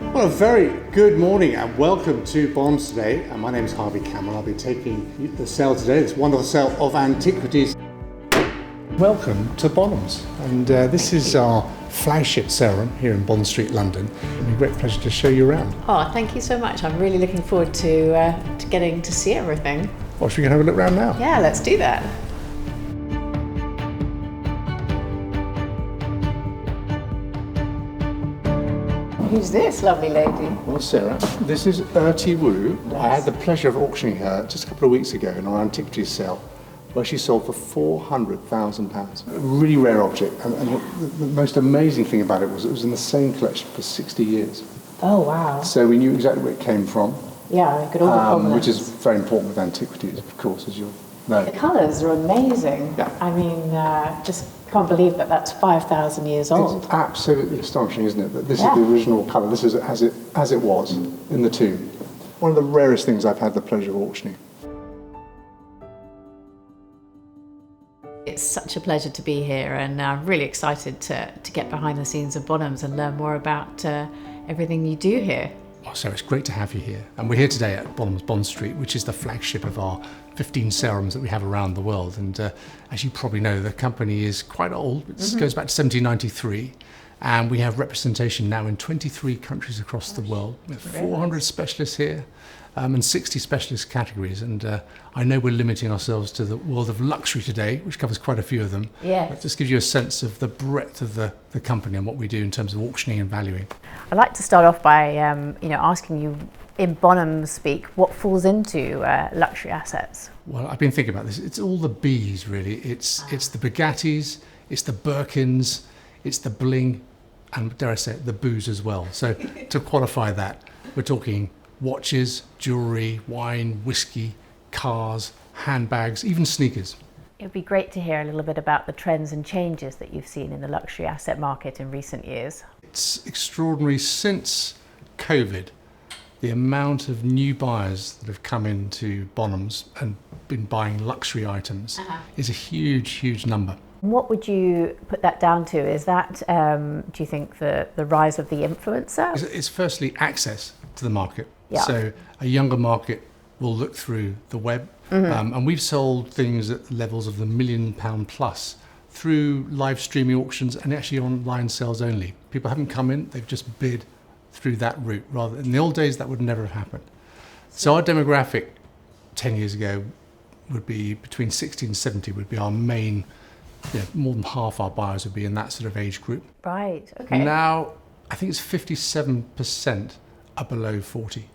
Well, a very good morning and welcome to Bonhams today. And my name is Harvey Cammel. I'll be taking the sale today, this wonderful sale of antiquities. Welcome to Bonhams, and this is our flagship sale room here in Bond Street, London. It'll be a great pleasure to show you around. Oh, thank you so much. I'm really looking forward to getting to see everything. Well, should we go have a look around now? Yeah, let's do that. Who's this lovely lady? Well, Sarah, this is Erti Wu. I had the pleasure of auctioning her just a couple of weeks ago in our antiquities sale, where she sold for £400,000. A really rare object, and the most amazing thing about it was in the same collection for 60 years. Oh, wow. So we knew exactly where it came from. Yeah, I could all the provenance. Which is very important with antiquities, of course, as you'll know. The colours are amazing. Yeah. I mean, just can't believe that that's 5,000 years old. It's absolutely astonishing, isn't it, that this is the original colour. This is as it was in the tomb. One of the rarest things I've had the pleasure of auctioning. It's such a pleasure to be here, and I'm really excited to get behind the scenes of Bonhams and learn more about everything you do here. So it's great to have you here. And we're here today at Bonhams Bond Street, which is the flagship of our 15 sale rooms that we have around the world. And as you probably know, the company is quite old. It goes back to 1793. And we have representation now in 23 countries across the world. We have 400 specialists here and 60 specialist categories. And I know we're limiting ourselves to the world of luxury today, which covers quite a few of them. Yeah. That just gives you a sense of the breadth of the company and what we do in terms of auctioning and valuing. I'd like to start off by asking you, in Bonhams speak, what falls into luxury assets? Well, I've been thinking about this. It's all the B's, really. It's the Bugattis, it's the Birkins, it's the bling, and dare I say it, the booze as well. So to qualify that, we're talking watches, jewellery, wine, whiskey, cars, handbags, even sneakers. It would be great to hear a little bit about the trends and changes that you've seen in the luxury asset market in recent years. It's extraordinary since COVID. The amount of new buyers that have come into Bonhams and been buying luxury items is a huge, huge number. What would you put that down to? Is that, do you think, the rise of the influencer? It's firstly access to the market. Yeah. So a younger market will look through the web, and we've sold things at levels of the £1 million plus through live streaming auctions and actually online sales only. People haven't come in, they've just bid through that route. Rather, in the old days, that would never have happened. So our demographic 10 years ago would be between 60 and 70 would be our main, more than half our buyers would be in that sort of age group. Right, okay. Now, I think it's 57% are below 40.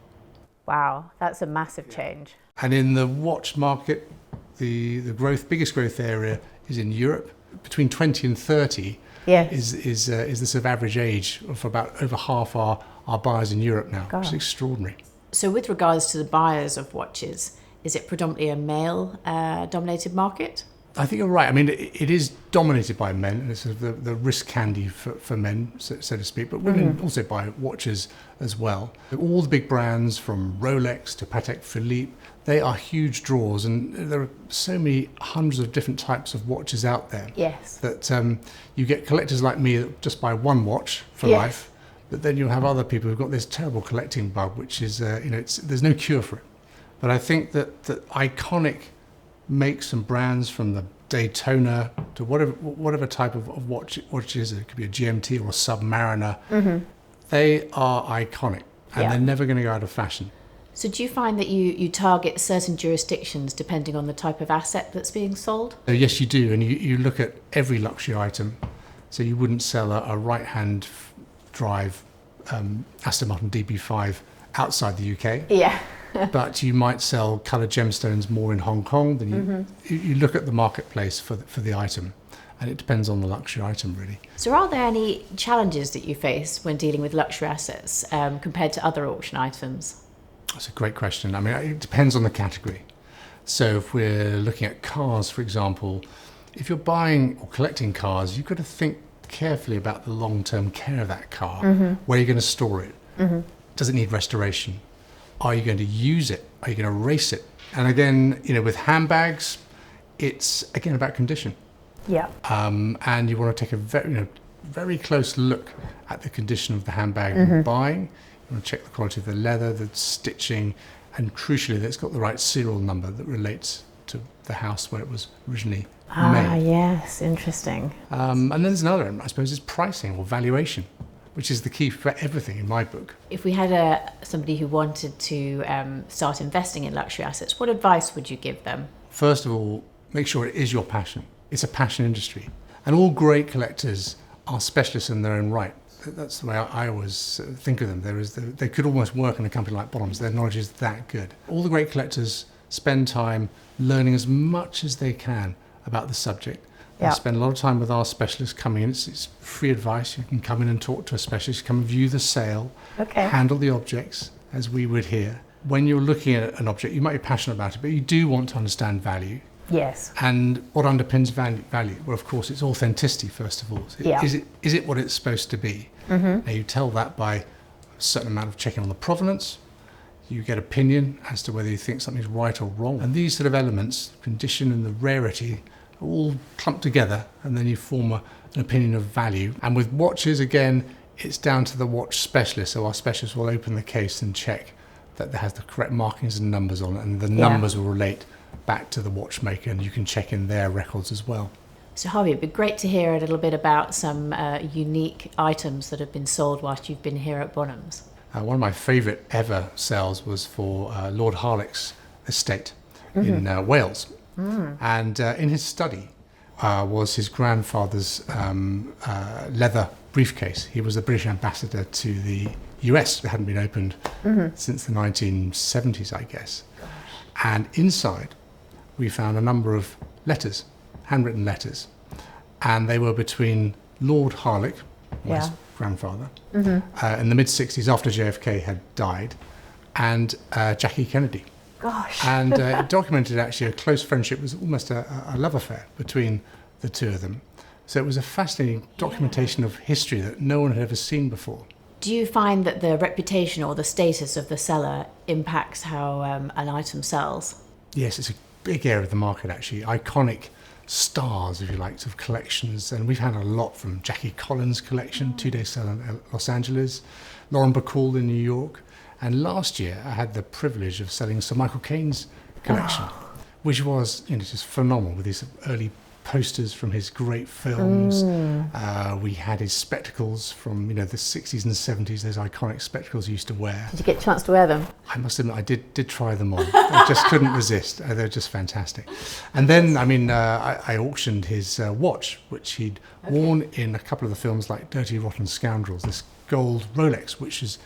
Wow, that's a massive change. And in the watch market, the biggest growth area is in Europe. Between 20 and 30 is the sort of average age for about over half our buyers in Europe now, which is extraordinary. So with regards to the buyers of watches, is it predominantly a male dominated market? I think you're right. I mean, it is dominated by men, and it's sort of the risk candy for men, so to speak, but women also buy watches as well. All the big brands, from Rolex to Patek Philippe, they are huge draws, and there are so many hundreds of different types of watches out there. Yes. That you get collectors like me that just buy one watch for life, but then you'll have other people who've got this terrible collecting bug, which is, there's no cure for it. But I think that iconic makes and brands, from the Daytona to whatever type of watch it is, it could be a GMT or a Submariner, they are iconic, and they're never going to go out of fashion. So do you find that you target certain jurisdictions depending on the type of asset that's being sold? Yes, you do, and you look at every luxury item. So you wouldn't sell a right-hand drive Aston Martin DB5 outside the UK. Yeah. But you might sell coloured gemstones more in Hong Kong than you look at the marketplace for the item, and it depends on the luxury item, really. So are there any challenges that you face when dealing with luxury assets compared to other auction items? That's a great question. I mean, it depends on the category. So if we're looking at cars, for example, if you're buying or collecting cars, you've got to think carefully about the long-term care of that car. Where are you going to store it? Does it need restoration? Are you going to use it? Are you going to race it? And again, with handbags, it's again about condition. Yeah. And you want to take a very, very close look at the condition of the handbag you're buying. You want to check the quality of the leather, the stitching, and crucially that it's got the right serial number that relates to the house where it was originally made. Yes, interesting. And then there's another element, I suppose, is pricing or valuation, which is the key for everything in my book. If we had somebody who wanted to start investing in luxury assets, what advice would you give them? First of all, make sure it is your passion. It's a passion industry. And all great collectors are specialists in their own right. That's the way I always think of them. They could almost work in a company like Bonhams. Their knowledge is that good. All the great collectors spend time learning as much as they can about the subject. They spend a lot of time with our specialists coming in. It's free advice. You can come in and talk to a specialist, come and view the sale, handle the objects as we would here. When you're looking at an object, you might be passionate about it, but you do want to understand value. Yes. And what underpins value? Well, of course, it's authenticity, first of all. Is it what it's supposed to be? Now, you tell that by a certain amount of checking on the provenance. You get opinion as to whether you think something's right or wrong. And these sort of elements, condition and the rarity, are all clumped together, and then you form an opinion of value. And with watches, again, it's down to the watch specialist. So our specialist will open the case and check that it has the correct markings and numbers on it, and the numbers will relate back to the watchmaker, and you can check in their records as well. So Harvey, it'd be great to hear a little bit about some unique items that have been sold whilst you've been here at Bonhams. One of my favourite ever sales was for Lord Harlech's estate in Wales. And in his study was his grandfather's leather briefcase. He was the British ambassador to the US. It hadn't been opened since the 1970s, I guess. And inside we found a number of letters, handwritten letters, and they were between Lord Harlech, his grandfather, in the mid-60s after JFK had died, and Jackie Kennedy. Gosh. And it documented actually a close friendship. It was almost a love affair between the two of them. So it was a fascinating documentation of history that no one had ever seen before. Do you find that the reputation or the status of the seller impacts how an item sells? Yes, it's a big area of the market actually. Iconic stars, if you like, of collections. And we've had a lot from Jackie Collins' collection, 2-day sale in Los Angeles, Lauren Bacall in New York. And last year I had the privilege of selling Sir Michael Caine's collection, which was just phenomenal with these early posters from his great films. We had his spectacles from the 60s and 70s, those iconic spectacles he used to wear. Did you get a chance to wear them? I must admit I did try them on. I just couldn't resist. They're just fantastic. And then I auctioned his watch, which he'd worn in a couple of the films like Dirty Rotten Scoundrels, this gold Rolex, which is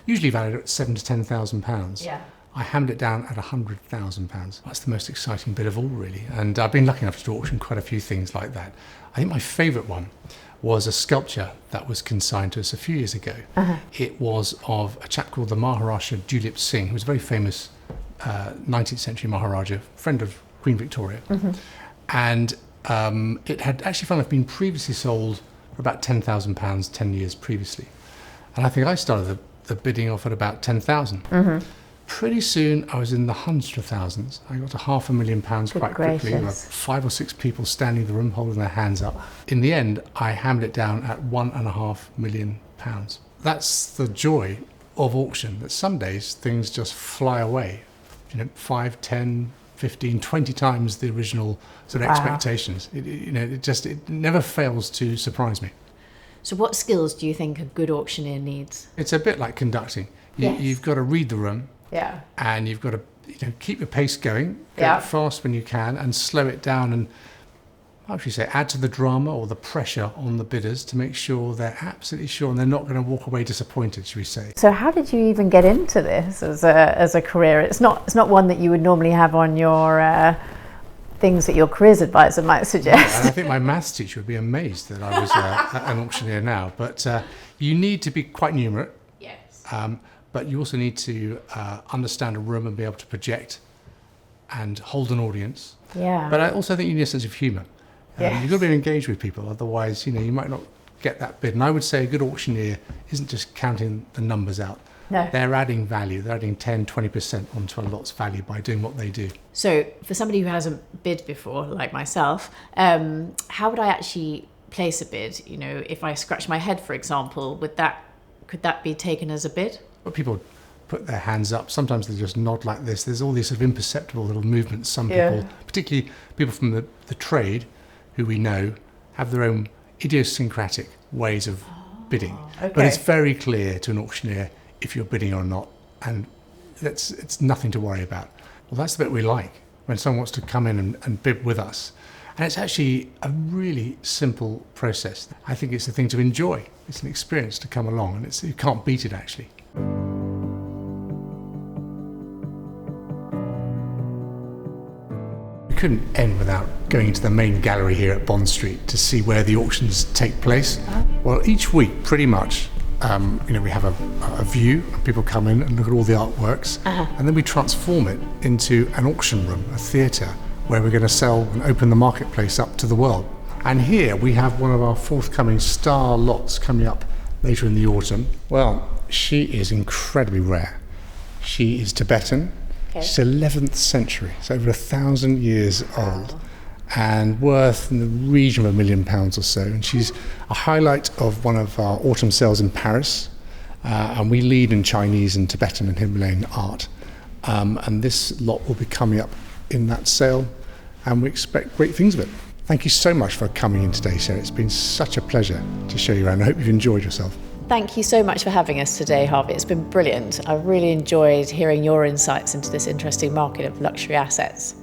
usually valued at £7,000 to £10,000. Yeah. I hammered it down at £100,000. That's the most exciting bit of all, really. And I've been lucky enough to auction quite a few things like that. I think my favourite one was a sculpture that was consigned to us a few years ago. It was of a chap called the Maharaja Dulip Singh, who was a very famous 19th century Maharaja, friend of Queen Victoria. And it had actually, funnily enough, been previously sold for about £10,000 10 years previously. And I think I started the bidding off at about 10,000. Pretty soon I was in the hundreds of thousands. I got to £500,000 quite quickly. There were 5 or 6 people standing in the room holding their hands up. In the end, I hammered it down at £1.5 million. That's the joy of auction, that some days things just fly away. 5, 10, 15, 20 times the original sort of expectations. It never fails to surprise me. So what skills do you think a good auctioneer needs? It's a bit like conducting. You've got to read the room. Yeah. And you've got to keep your pace going, go fast when you can, and slow it down and, how should you say, add to the drama or the pressure on the bidders to make sure they're absolutely sure and they're not going to walk away disappointed, should we say. So how did you even get into this as a career? It's not one that you would normally have on your things that your careers advisor might suggest. And I think my maths teacher would be amazed that I was an auctioneer now. But you need to be quite numerate. Yes. But you also need to understand a room and be able to project and hold an audience. Yeah. But I also think you need a sense of humour. Yes. You've got to be engaged with people, otherwise, you might not get that bid. And I would say a good auctioneer isn't just counting the numbers out. No. They're adding value. They're adding 10, 20% onto a lot's value by doing what they do. So for somebody who hasn't bid before, like myself, how would I actually place a bid? You know, if I scratch my head, for example, could that be taken as a bid? Well, people put their hands up. Sometimes they just nod like this. There's all these sort of imperceptible little movements. Some people, particularly people from the trade who we know, have their own idiosyncratic ways of bidding. Okay. But it's very clear to an auctioneer if you're bidding or not, and it's nothing to worry about. Well, that's the bit we like, when someone wants to come in and bid with us. And it's actually a really simple process. I think it's a thing to enjoy. It's an experience to come along, and you can't beat it, actually. We couldn't end without going into the main gallery here at Bond Street to see where the auctions take place. Well, each week, pretty much, we have a view, and people come in and look at all the artworks, and then we transform it into an auction room, a theatre, where we're going to sell and open the marketplace up to the world. And here we have one of our forthcoming star lots coming up later in the autumn. Well, she is incredibly rare. She is Tibetan. Okay. She's 11th century, so over 1,000 years old, and worth in the region of £1 million or so. And she's a highlight of one of our autumn sales in Paris, and we lead in Chinese and Tibetan and Himalayan art. And this lot will be coming up in that sale, and we expect great things of it. Thank you so much for coming in today, Sarah. It's been such a pleasure to show you around. I hope you've enjoyed yourself. Thank you so much for having us today, Harvey. It's been brilliant. I really enjoyed hearing your insights into this interesting market of luxury assets.